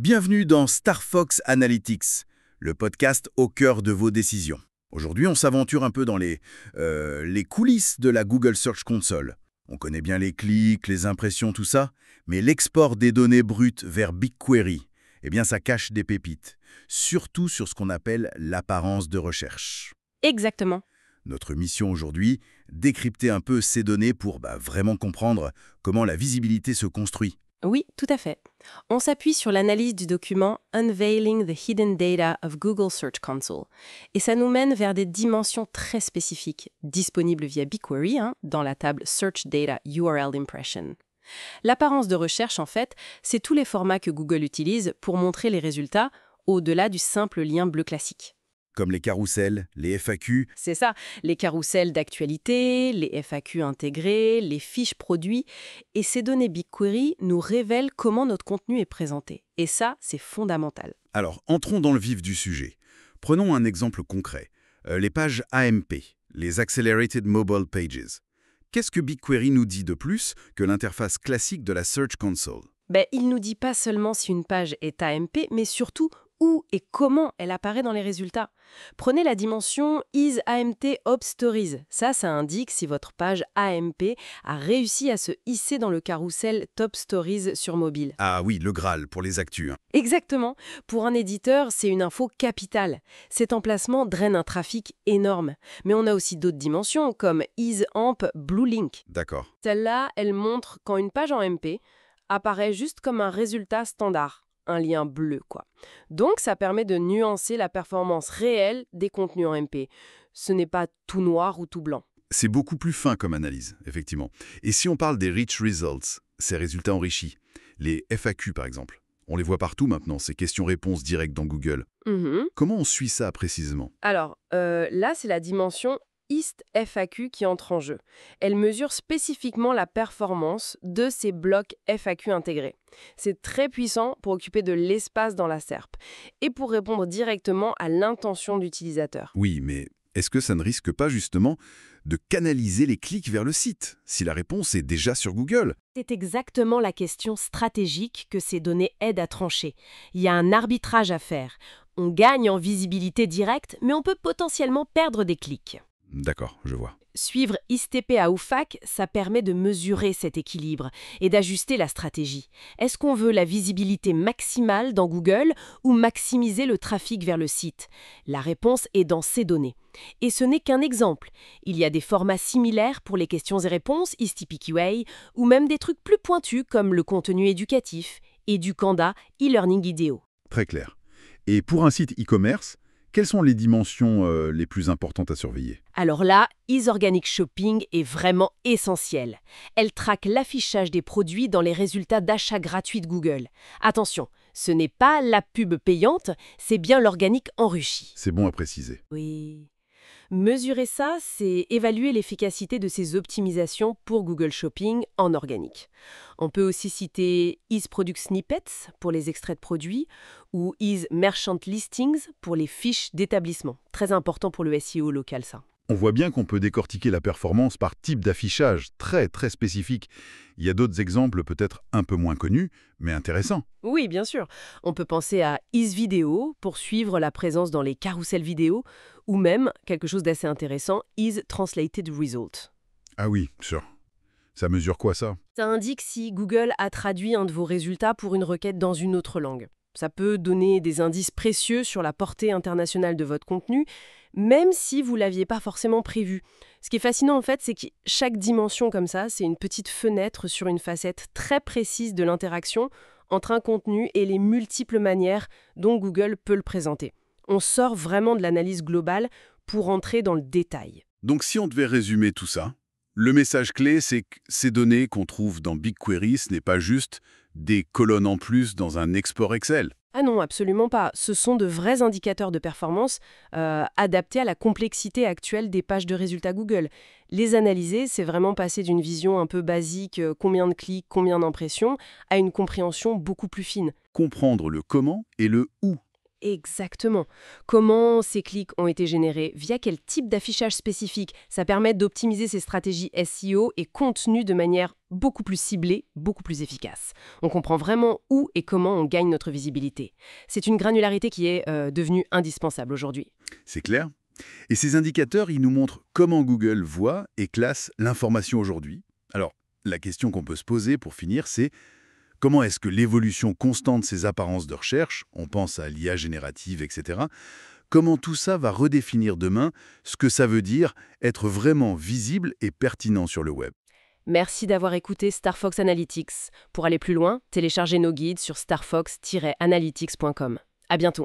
Bienvenue dans Star Fox Analytics, le podcast au cœur de vos décisions. Aujourd'hui, on s'aventure un peu dans les coulisses de la Google Search Console. On connaît bien les clics, les impressions, tout ça, mais l'export des données brutes vers BigQuery, eh bien ça cache des pépites, surtout sur ce qu'on appelle l'apparence de recherche. Exactement. Notre mission aujourd'hui, décrypter un peu ces données pour vraiment comprendre comment la visibilité se construit. Oui, tout à fait. On s'appuie sur l'analyse du document Unveiling the Hidden Data of Google Search Console. Et ça nous mène vers des dimensions très spécifiques, disponibles via BigQuery, dans la table Search Data URL Impression. L'apparence de recherche, en fait, c'est tous les formats que Google utilise pour montrer les résultats au-delà du simple lien bleu classique. Comme les carousels, les FAQ. C'est ça, les carousels d'actualité, les FAQ intégrés, les fiches produits. Et ces données BigQuery nous révèlent comment notre contenu est présenté. Et ça, c'est fondamental. Alors, entrons dans le vif du sujet. Prenons un exemple concret. Les pages AMP, les Accelerated Mobile Pages. Qu'est-ce que BigQuery nous dit de plus que l'interface classique de la Search Console? Il nous dit pas seulement si une page est AMP, mais surtout où et comment elle apparaît dans les résultats. Prenez la dimension Is AMT Up Stories. Ça indique si votre page AMP a réussi à se hisser dans le carrousel Top Stories sur mobile. Ah oui, le Graal pour les actus. Exactement. Pour un éditeur, c'est une info capitale. Cet emplacement draine un trafic énorme. Mais on a aussi d'autres dimensions, comme Is AMP Blue Link. D'accord. Celle-là, elle montre quand une page en MP apparaît juste comme un résultat standard. Un lien bleu, quoi. Donc, ça permet de nuancer la performance réelle des contenus en MP. Ce n'est pas tout noir ou tout blanc. C'est beaucoup plus fin comme analyse, effectivement. Et si on parle des Rich Results, ces résultats enrichis, les FAQ par exemple, on les voit partout maintenant, ces questions-réponses directes dans Google. Comment on suit ça précisément? Alors, là, c'est la dimension Ist FAQ qui entre en jeu. Elle mesure spécifiquement la performance de ces blocs FAQ intégrés. C'est très puissant pour occuper de l'espace dans la SERP et pour répondre directement à l'intention d'utilisateur. Oui, mais est-ce que ça ne risque pas justement de canaliser les clics vers le site, si la réponse est déjà sur Google? C'est exactement la question stratégique que ces données aident à trancher. Il y a un arbitrage à faire. On gagne en visibilité directe, mais on peut potentiellement perdre des clics. D'accord, je vois. Suivre ISTP à OFAC, ça permet de mesurer cet équilibre et d'ajuster la stratégie. Est-ce qu'on veut la visibilité maximale dans Google ou maximiser le trafic vers le site? La réponse est dans ces données. Et ce n'est qu'un exemple. Il y a des formats similaires pour les questions et réponses, ISTPQA, ou même des trucs plus pointus comme le contenu éducatif, Educanda, e-learning idéo. Très clair. Et pour un site e-commerce, quelles sont les dimensions les plus importantes à surveiller? Alors là, Is-Organic Shopping est vraiment essentielle. Elle traque l'affichage des produits dans les résultats d'achat gratuits de Google. Attention, ce n'est pas la pub payante, c'est bien l'organique enrichi. C'est bon à préciser. Oui. Mesurer ça, c'est évaluer l'efficacité de ces optimisations pour Google Shopping en organique. On peut aussi citer Is Product Snippets pour les extraits de produits ou Is Merchant Listings pour les fiches d'établissement. Très important pour le SEO local, ça. On voit bien qu'on peut décortiquer la performance par type d'affichage très très spécifique. Il y a d'autres exemples peut-être un peu moins connus, mais intéressants. Oui, bien sûr. On peut penser à Is Video pour suivre la présence dans les carousels vidéo ou même, quelque chose d'assez intéressant, Is Translated Result. Ah oui, sûr. Ça mesure quoi ça? Ça indique si Google a traduit un de vos résultats pour une requête dans une autre langue. Ça peut donner des indices précieux sur la portée internationale de votre contenu, même si vous ne l'aviez pas forcément prévu. Ce qui est fascinant en fait, c'est que chaque dimension comme ça, c'est une petite fenêtre sur une facette très précise de l'interaction entre un contenu et les multiples manières dont Google peut le présenter. On sort vraiment de l'analyse globale pour entrer dans le détail. Donc si on devait résumer tout ça, le message clé, c'est que ces données qu'on trouve dans BigQuery, ce n'est pas juste des colonnes en plus dans un export Excel. Ah non, absolument pas. Ce sont de vrais indicateurs de performance adaptés à la complexité actuelle des pages de résultats Google. Les analyser, c'est vraiment passer d'une vision un peu basique, combien de clics, combien d'impressions, à une compréhension beaucoup plus fine. Comprendre le comment et le où. Exactement. Comment ces clics ont été générés, via quel type d'affichage spécifique, ça permet d'optimiser ces stratégies SEO et contenu de manière beaucoup plus ciblée, beaucoup plus efficace. On comprend vraiment où et comment on gagne notre visibilité. C'est une granularité qui est devenue indispensable aujourd'hui. C'est clair? Et ces indicateurs, ils nous montrent comment Google voit et classe l'information aujourd'hui. Alors, la question qu'on peut se poser pour finir, c'est comment est-ce que l'évolution constante de ces apparences de recherche, on pense à l'IA générative, etc., comment tout ça va redéfinir demain ce que ça veut dire être vraiment visible et pertinent sur le web? Merci d'avoir écouté Star Fox Analytics. Pour aller plus loin, téléchargez nos guides sur starfox-analytics.com. À bientôt.